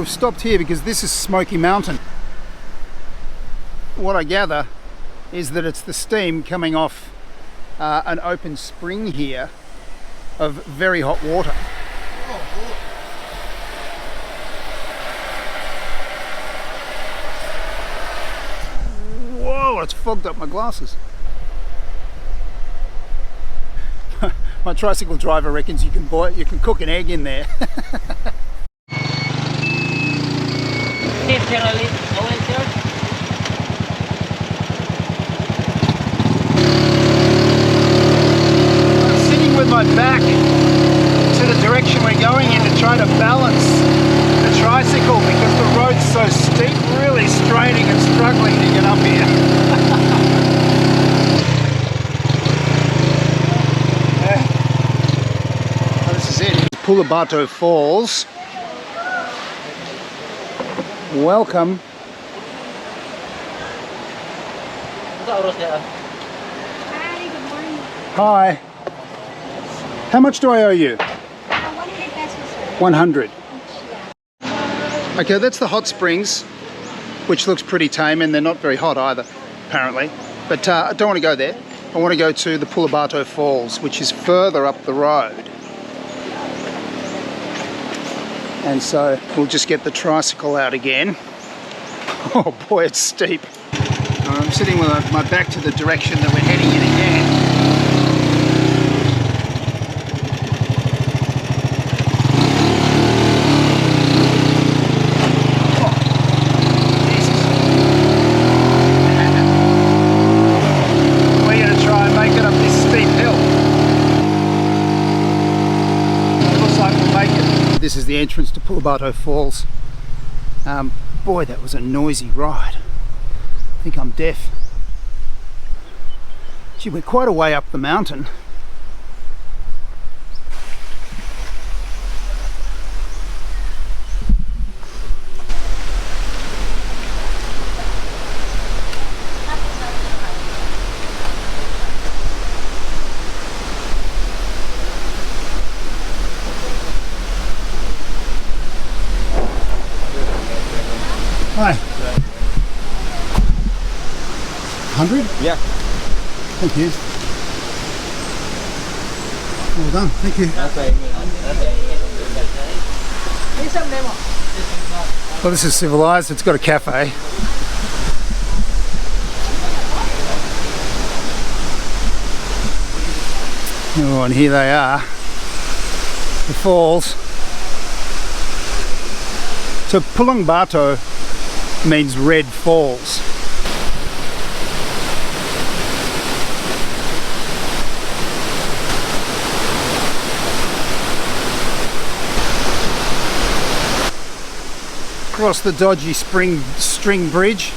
we've stopped here because this is Smoky Mountain. What I gather is that it's the steam coming off an open spring here of very hot water. Whoa, it's fogged up my glasses. My tricycle driver reckons you can cook an egg in there. With my back to the direction we're going in to try to balance the tricycle because the road's so steep, really straining and struggling to get up here. Oh, this is it. Waterfalls. Welcome. Hi, good morning. Hi. How much do I owe you? 100 pesos, sir. 100. Okay, that's the hot springs, which looks pretty tame, and they're not very hot either, apparently. But I don't want to go there. I want to go to the Waterfalls, which is further up the road. And so we'll just get the tricycle out again. Oh boy, it's steep. I'm sitting with my back to the direction that we're heading in again. This is the entrance to Waterfalls. Boy, that was a noisy ride. I think I'm deaf. Gee, we're quite a way up the mountain. Hi. 100? Yeah. Thank you. Well done, thank you. Well, this is civilized, it's got a cafe. Oh, and here they are, the falls. So Pulangbato means red falls. Across the dodgy string bridge.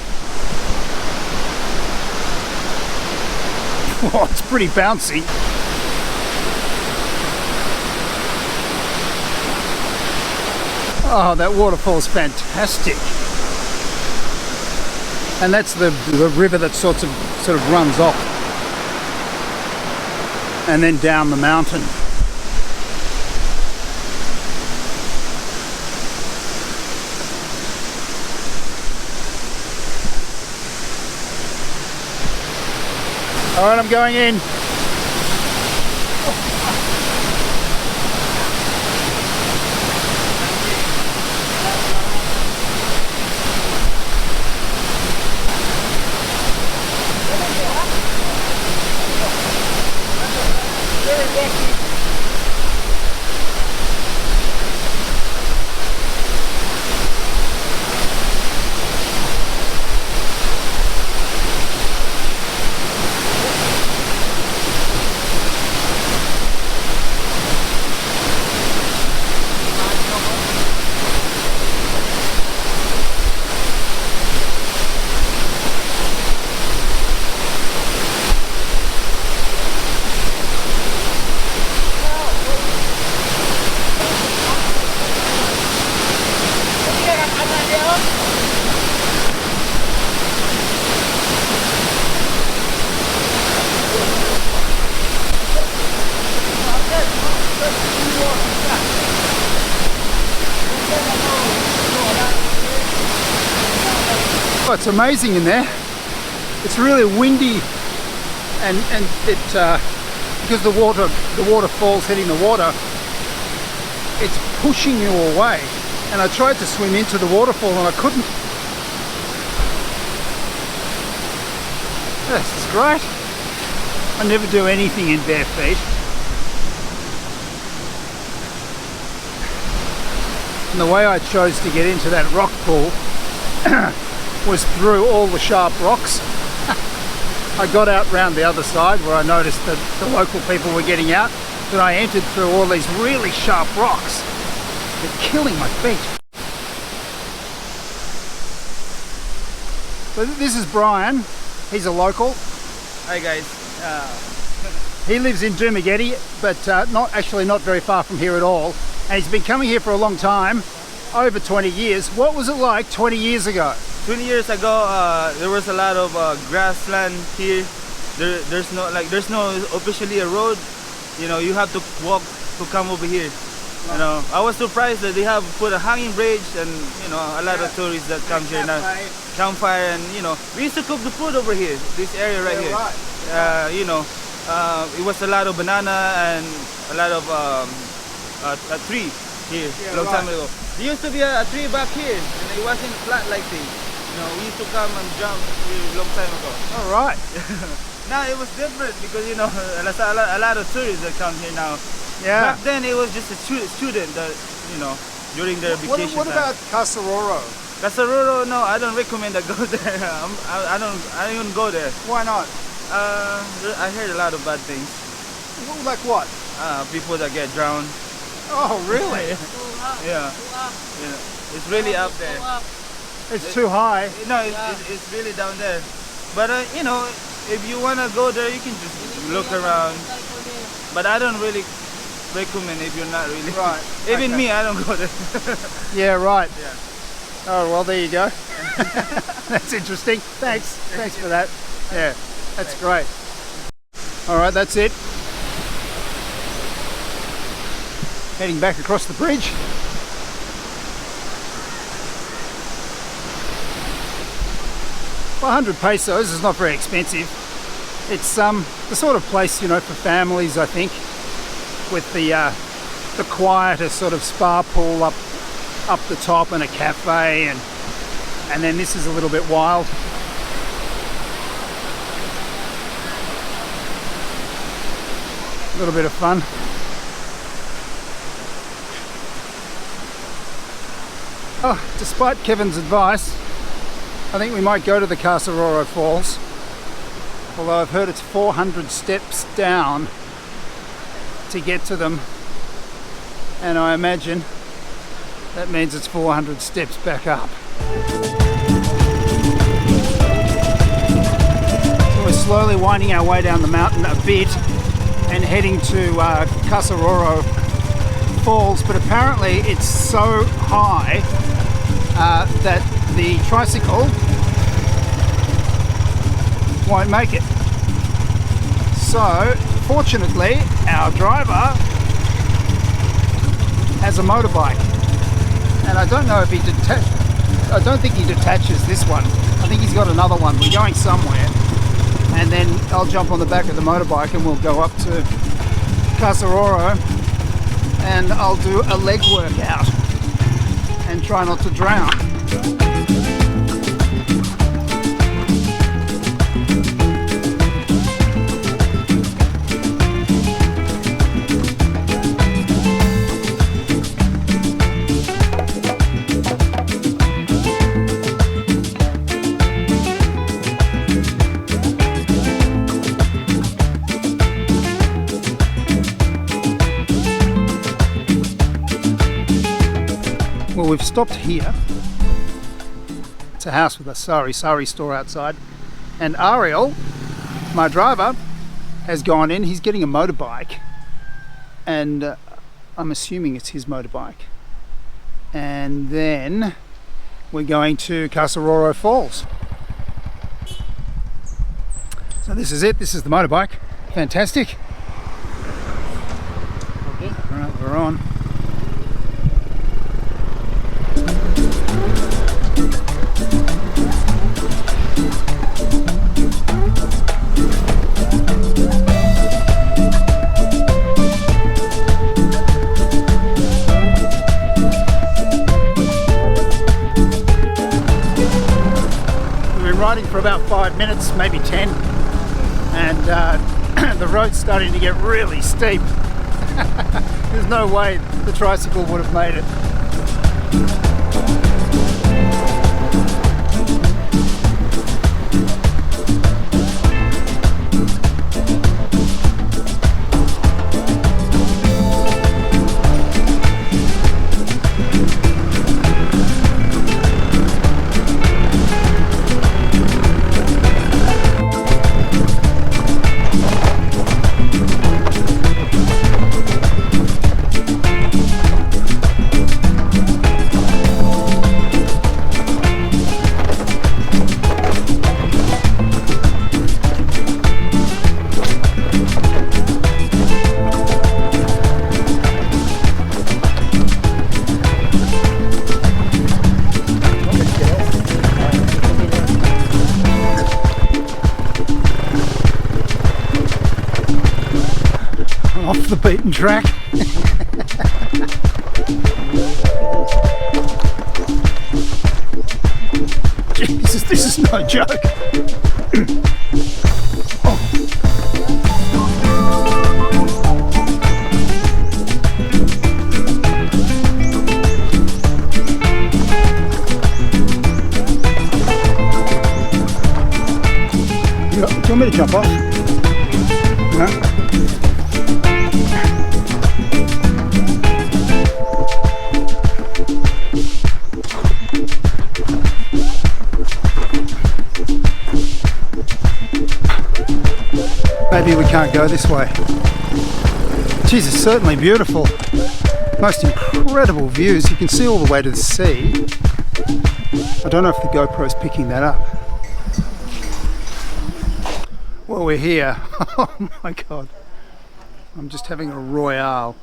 Oh, it's pretty bouncy. Oh, that waterfall's fantastic. And that's the river that sort of runs off and then down the mountain. All right, I'm going in. Oh, it's amazing in there. It's really windy, and it because the waterfall's hitting the water, it's pushing you away. And I tried to swim into the waterfall and I couldn't. This is great. I never do anything in bare feet. And the way I chose to get into that rock pool was through all the sharp rocks. I got out round the other side where I noticed that the local people were getting out, but I entered through all these really sharp rocks. They're killing my feet. So this is Brian. He's a local. Hi guys. He lives in Dumageddon, but not very far from here at all. And he's been coming here for a long time, over 20 years. What was it like 20 years ago? 20 years ago, there was a lot of grassland here. There's no officially a road. You know, you have to walk to come over here. You know, I was surprised that they have put a hanging bridge, and you know, a lot of tourists that come here now. Campfire, and you know, we used to cook the food over here. This area right here. Right. You know, it was a lot of banana and a lot of a tree here a long time ago. There used to be a tree back here, and it wasn't flat like this. You know, we used to come and jump here a long time ago. All right. Now it was different because you know, a lot of tourists that come here now. Yeah. Back then it was just a student that, you know, during their vacation What time. about Casa Roro? Casa Roro, no, I don't recommend to go there. I don't even go there. Why not? I heard a lot of bad things. Like what? People that get drowned. Oh, really? Yeah. You know, it's really up there. It's too high. No, it's really down there. But you know, if you wanna go there, you can just look around. But I don't really recommend if you're not really. Right. Even me, I don't go there. Yeah, right. Yeah. Oh, well, there you go. That's interesting. Thanks for that. Yeah, that's great. All right, that's it. Heading back across the bridge. Well, 100 pesos is not very expensive. It's the sort of place, you know, for families, I think, with the quieter sort of spa pool up the top and a cafe, and then this is a little bit wild. A little bit of fun. Oh, despite Kevin's advice, I think we might go to the Casa Roro Falls. Although I've heard it's 400 steps down to get to them, and I imagine that means it's 400 steps back up. So we're slowly winding our way down the mountain a bit and heading to Casa Roro Falls, but apparently it's so high that the tricycle won't make it. So fortunately our driver has a motorbike, and I don't know if I don't think he detaches this one. I think he's got another one. We're going somewhere, and then I'll jump on the back of the motorbike and we'll go up to Casa Roro, and I'll do a leg workout and try not to drown. Well, we've stopped here. It's a house with a sari store outside, and Ariel, my driver, has gone in. He's getting a motorbike, and I'm assuming it's his motorbike. And then we're going to Casa Roro Falls. So this is it. This is the motorbike. Fantastic. Okay. All right, we're on. 5 minutes, maybe 10, and the road's starting to get really steep. There's no way the tricycle would have made it. Off the beaten track. Jesus, this is no joke. Oh. Do you want me to jump off? No? Maybe we can't go this way. Jeez, it's certainly beautiful. Most incredible views. You can see all the way to the sea. I don't know if the GoPro's picking that up. Well, we're here. Oh my God. I'm just having a royale.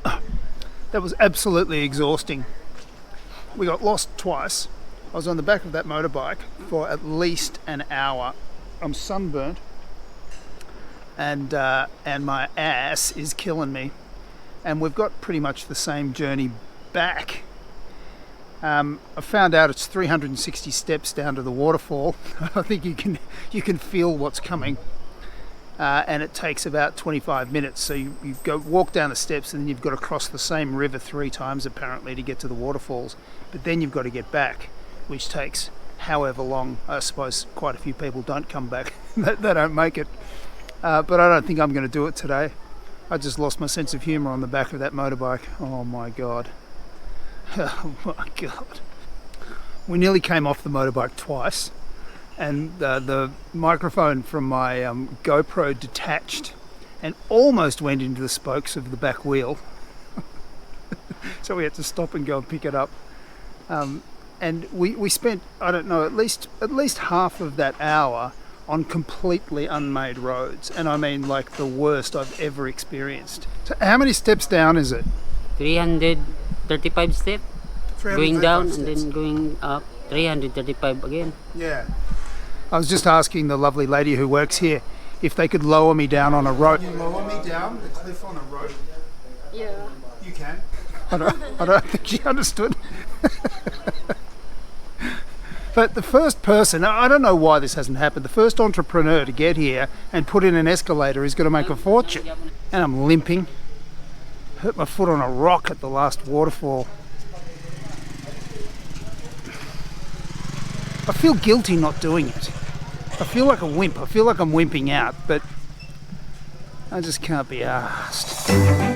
That was absolutely exhausting. We got lost twice. I was on the back of that motorbike for at least an hour. I'm sunburnt and my ass is killing me. And we've got pretty much the same journey back. I found out it's 360 steps down to the waterfall. I think you can feel what's coming. And it takes about 25 minutes. So you walk down the steps and then you've got to cross the same river 3 times apparently to get to the waterfalls. But then you've got to get back, which takes however long. I suppose quite a few people don't come back. They don't make it. But I don't think I'm going to do it today. I just lost my sense of humour on the back of that motorbike. Oh my God. Oh my God. We nearly came off the motorbike twice. And the microphone from my GoPro detached and almost went into the spokes of the back wheel. So we had to stop and go and pick it up. And we spent, I don't know, at least half of that hour on completely unmade roads. And I mean like the worst I've ever experienced. So how many steps down is it? 335 steps. Going down steps. and then going up 335 again. Yeah. I was just asking the lovely lady who works here if they could lower me down on a rope. Can you lower me down the cliff on a rope? Yeah. You can. I don't think she understood. But the first person, I don't know why this hasn't happened, the first entrepreneur to get here and put in an escalator is going to make a fortune. And I'm limping. Hurt my foot on a rock at the last waterfall. I feel guilty not doing it. I feel like a wimp. I feel like I'm wimping out, but I just can't be arsed.